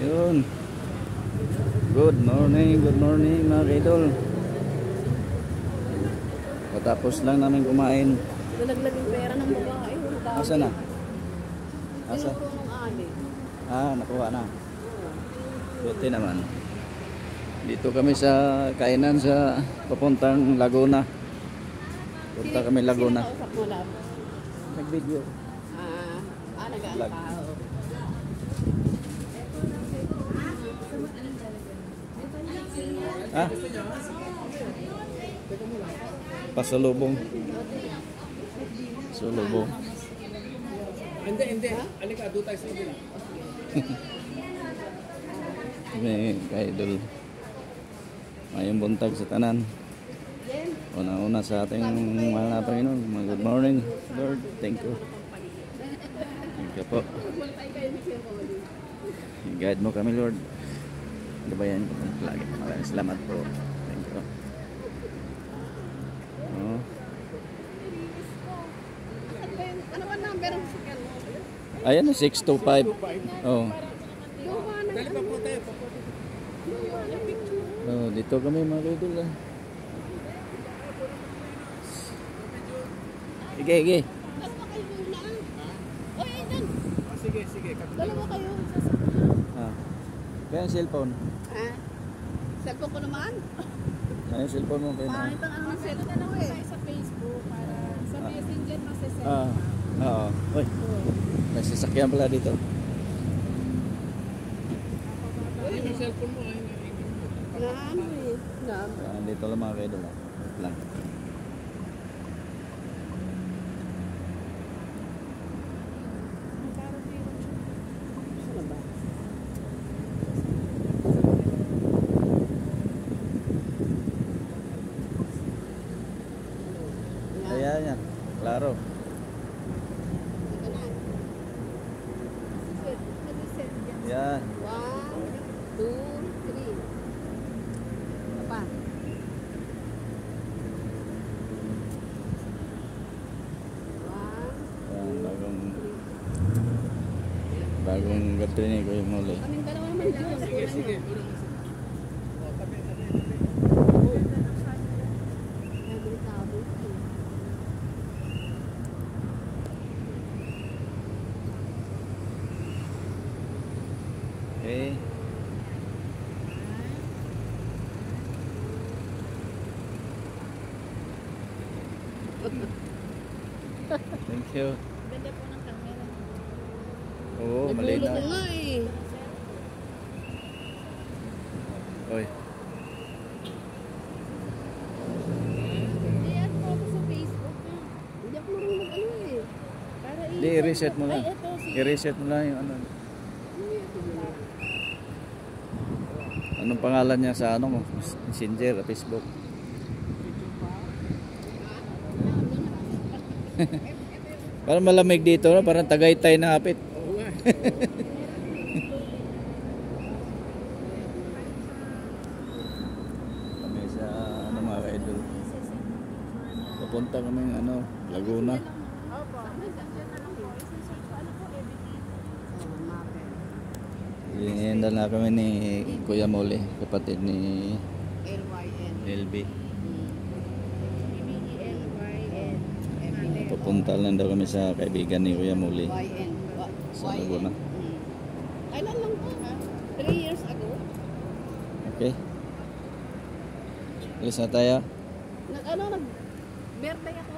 Yun. Good morning mga kaidol. Patapos lang namin kumain. Nalaglag yung pera ng babae. Asa na? Asa? Nakuha na. Buti naman. Dito kami sa kainan sa papuntang Laguna. Punta kami Laguna. Nag-video. Nag-aalpaw. Pasalubong. Pasalubong. Hindi. Alika, doon tayo sa kabila. May kaidol. Mayong buntag sa tanan. Una-una sa ating mahal na Panginoon. Good morning, Lord. Thank you. Thank you po. I-guide mo kami, Lord. Gabayan ko lagi. Maraming salamat po. Thank you. Ano ba number ang sakyan mo? Ayan na, 625. Oh. Dali pa po tayo. Oh, dito kami mga kaidol. Sige. Dalawa kayo muna. Oy, ayun. Sige. Dalawa kayo. Kaya ang cellphone. Cellphone ko naman. Kaya ang cellphone mo. Pangit ang ano cellphone ko eh. Sa Facebook para sa Messenger masasend. Oo. Uy. May sasakyan pala dito. Yung cellphone mo ay Dito lang mga kaidol. Lang. Ayan. Klaro. Yan. 1, 2, 3. Apa? Bagong gato ni Kuya Mole. Kaming dalawa naman yun. Sige. Okay. Thank you. Ganda po ng camera. Oo, malinaw. Nagulog nga eh. Oy. Hindi ako sa Facebook. Hindi ako marunong mag-ano eh. Para Di, i-reset mo lang. Ay, ito. I-reset mo lang yung ano. Anong pangalan niya sa ano mo? Messenger, Facebook. Parang malamig dito, no? Parang Tagaytay na hapit. Kami sa ano mga kaidol. Papunta kami ano, Laguna. Hinihindal na kami ni Kuya Mole, kapatid ni LB. Papunta lang daw kami sa kaibigan ni Kuya Mole sa Laguna. Kailan lang po? 3 years ago. Okay. Alis na tayo. Nag-birthday ako.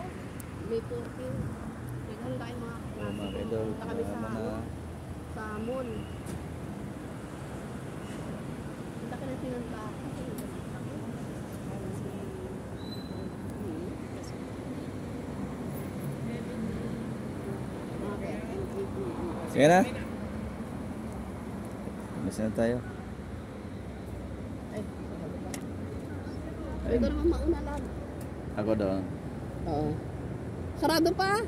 May 14. Naghanda yung mga Mga kaidol, punta kami sa mall. Punta ka na pinunta ako. Sige na. Alis na tayo. Ito naman mauna lang. Ako doon. Oo. Sarado pa?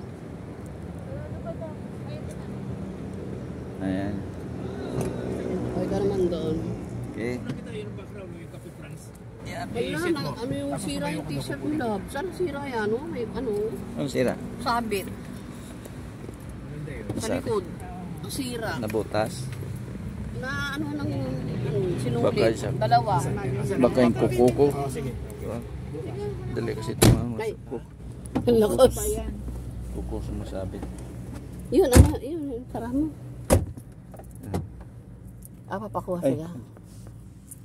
Ayan. O, ikaw naman doon. Okay. Nakita yung background ng Cafe France. Wala, ano yung sira yung t-shirt mo, love? Saan sira yan? May ano? Ano sira? Sabit. Maganda yun. Sa likod. Sira. Nabutas. na ano nang sinuli. Baka siya. Dalawa. Baka yung kuko ko. Oh, sige. Diba? Dali kasi ito mga Ay. suko. Lakas. Kuko sumasabit. Yun, ano, yun, tara mo. Papakuha Ay. sila.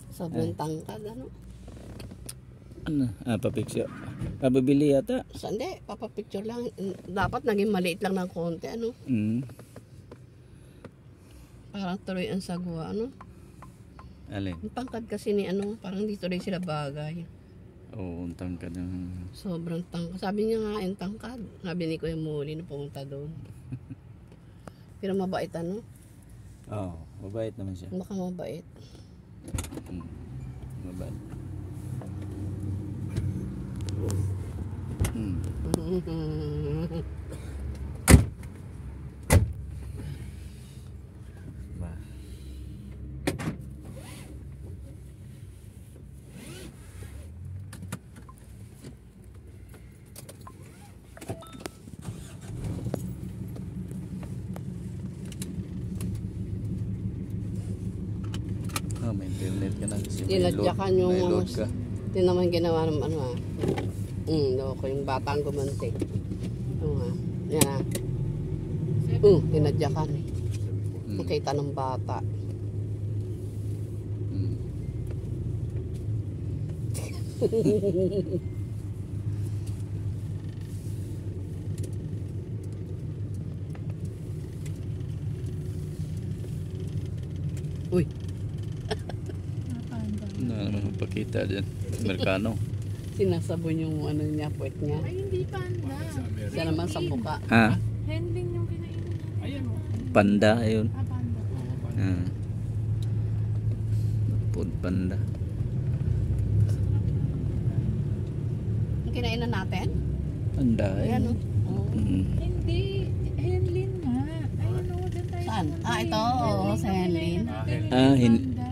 Sobrang tangkad, ano. Ano? Papicture. Bibili yata. Hindi, papapicture lang. Dapat naging maliit lang ng konti, ano. Mm. Parang tuloy ang sagwa, ano. Alin? Ang tangkad kasi ni, ano, parang dito rin sila bagay. Oo, ang tangkad ng... Sobrang tangkad. Sabi niya nga, yung tangkad. Sabi ni Kuya Muli na pumunta doon. Pero mabait, ano. Oo, mabait naman siya. Baka mabait. Mabait. Mm. Ba. May internet ka na kasi may Tinadyakan yung may load mga... ka. Ito naman ginawa ng ano ah. Loko yung batang gumanti. Oo nga. Yan ah. Tinadyakan. Nakita ng bata. Mm. Uy. Ano naman magpakita dyan? Amerikano. Sinasabon yung ano niya, puwet niya. Ay, hindi panda. Siya naman sa mukha. Ha? Henlin yung kinainan niya. Ayan o. Panda, ayun. Panda. Ah. Food panda. Ang kinainan natin? Panda, Ayan ayun. o. Oh. Mm. Hindi. Henlin nga. Ayun o, dyan tayo. Saan? Ito. Oo, sa Henlin.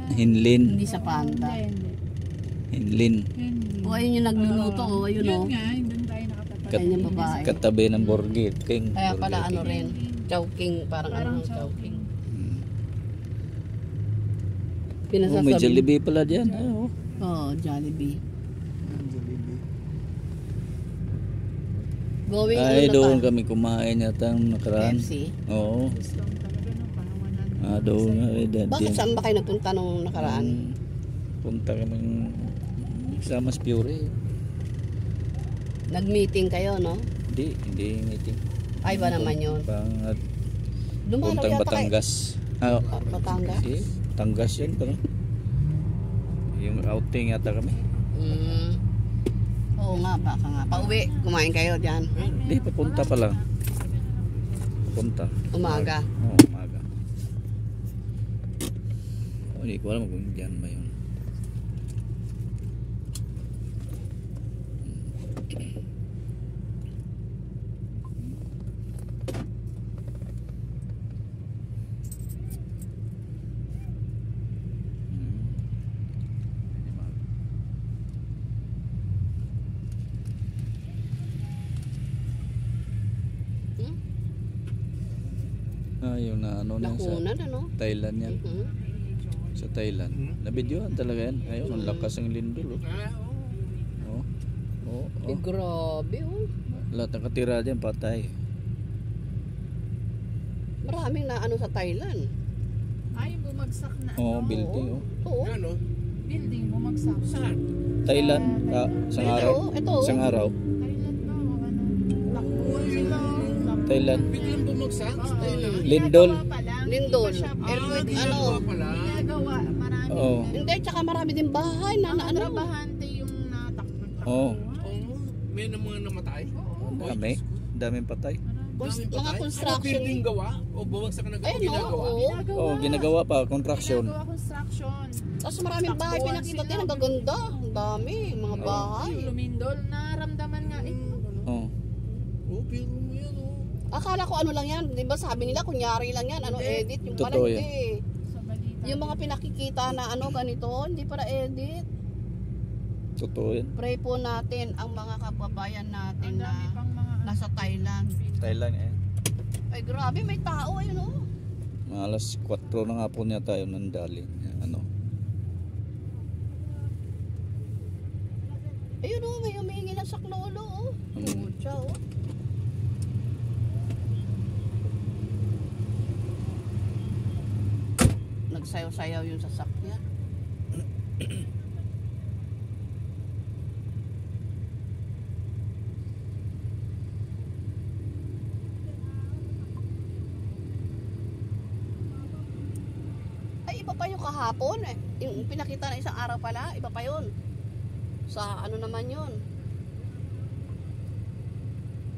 Hinlin. Hindi sa panda. Hindi. Hinlin. Henlin. O, ayun yung nagluluto. O, ayun o. Yun nga, doon tayo nakatapat. Ayun yung babae. Katabi ng Burger King. Kaya pala Burger ano King. rin. Chowking. Parang ano, chowking. Mm. Oh, Pinasasabi. may Jollibee pala dyan. Oo. Oo, Jollibee. Going Ay, ano doon na kami kumain yata ng nakaraan. Pepsi. Oo. Gusto ko talaga no, parang 100. Doon nga. Bakit saan ba kayo nagpunta nung nakaraan? Punta kami sa Mas Pure. Nag-meeting kayo, no? Hindi meeting. Ay ba naman yun? Dumalaw Puntang yata Batangas. kayo. Batangas? Batangas yan pala. Yung outing yata kami. Oo nga, baka nga. Pauwi, kumain kayo dyan. Hindi, papunta pa lang. Punta. Umaga. Oo, umaga. Hindi ko alam kung dyan ba yun. Yung na ano na sa Nakunan, ano? Thailand yan. Sa Thailand. Nabidyohan talaga yan. Ayun, ang lakas ng lindol. Oh. Oh, Eh, grabe, oh. Lahat ng katira dyan, patay. Maraming na ano sa Thailand. Ay, bumagsak na. Oo, ano? building. Oh. Oo. Ano? Building, bumagsak. Saan? Thailand, isang araw. Ito. Isang araw. Thailand ba o ano? Takbuhan sila. Thailand. Biglang bumagsak sa Thailand. Lindol. Ginagawa pa lang. Lindol. Hindi pa siya- Earthquake, ano? Ginagawa pala. Ginagawa, marami. Oo. Hindi, tsaka marami din bahay na Mga ano. trabahante yung natakbo. Oo. Oo. May na mga namatay. Dami. Daming patay. Daming Mga patay. construction. Ano, building gawa? O bumagsak na Ayun, ginagawa? oo. Oh, ginagawa pa, contraction. Ginagawa construction. Tapos maraming bahay Takbuhan pinakita sila. din. Ang gaganda. Ang dami. Mga bahay. Yung lumindol, naramdaman nga. Oh. Oh, biro mo yan, oh. Akala ko ano lang yan. Di ba sabi nila kunyari lang yan. Ano, edit. Yung pala Totoo hindi. Sa balita. Yung mga pinakikita na ano ganito, hindi para edit. Totoo yan. Pray po natin ang mga kababayan natin Ang na dami pang mga nasa Thailand. Thailand eh. Ay grabe, may tao ayun oh. Mga alas 4 na nga po niya tayo nandali. Ano? Ayun o, may humingi ng saklolo o. Pucha o. Nagsayaw-sayaw yung sasakyan. Ay, iba pa yung kahapon eh. Yung pinakita na isang araw pala, iba pa yun. Sa ano naman yun.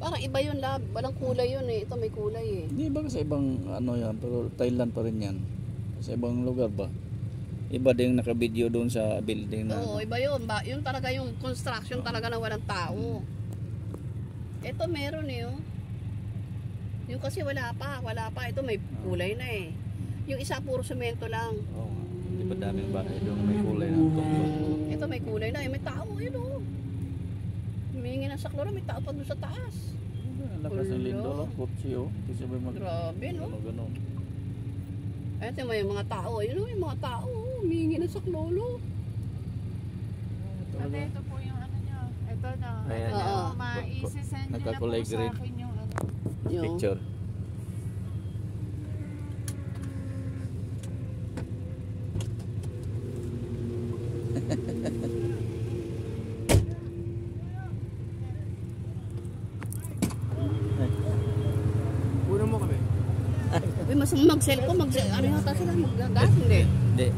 Parang iba yun, lab. Walang kulay yun eh. Ito may kulay eh. Hindi ba kasi ibang ano yan, pero Thailand pa rin yan. Sa ibang lugar ba? Iba din naka-video doon sa building na. Oo, iba yun. Yun talaga yung construction talaga na walang tao. Ito meron eh. Oh. Yung kasi wala pa. Ito may kulay na eh. Yung isa puro semento lang. Oo. Di ba daming bahay doon may kulay na ito? Ito may kulay na eh. May tao yun oh. Humingi ng saklolo, may tao pa doon sa taas. Lakas ng Ulo. lindol, kutsi oh. Kasi may mag... Grabe no. Ganon. Ito may mga tao. Ayun oh, yung mga tao. Humingi ng saklolo. Ate, ito po yung ano nyo. Ito na. Ayan, Ito, yan. ma-isisend nyo na po Nagkakulay sa green. akin yung ano. Yung, Picture. Puno mo kami. Uy, mas mag-cellphone, ano yata sila, mag-gas, hindi. Hindi.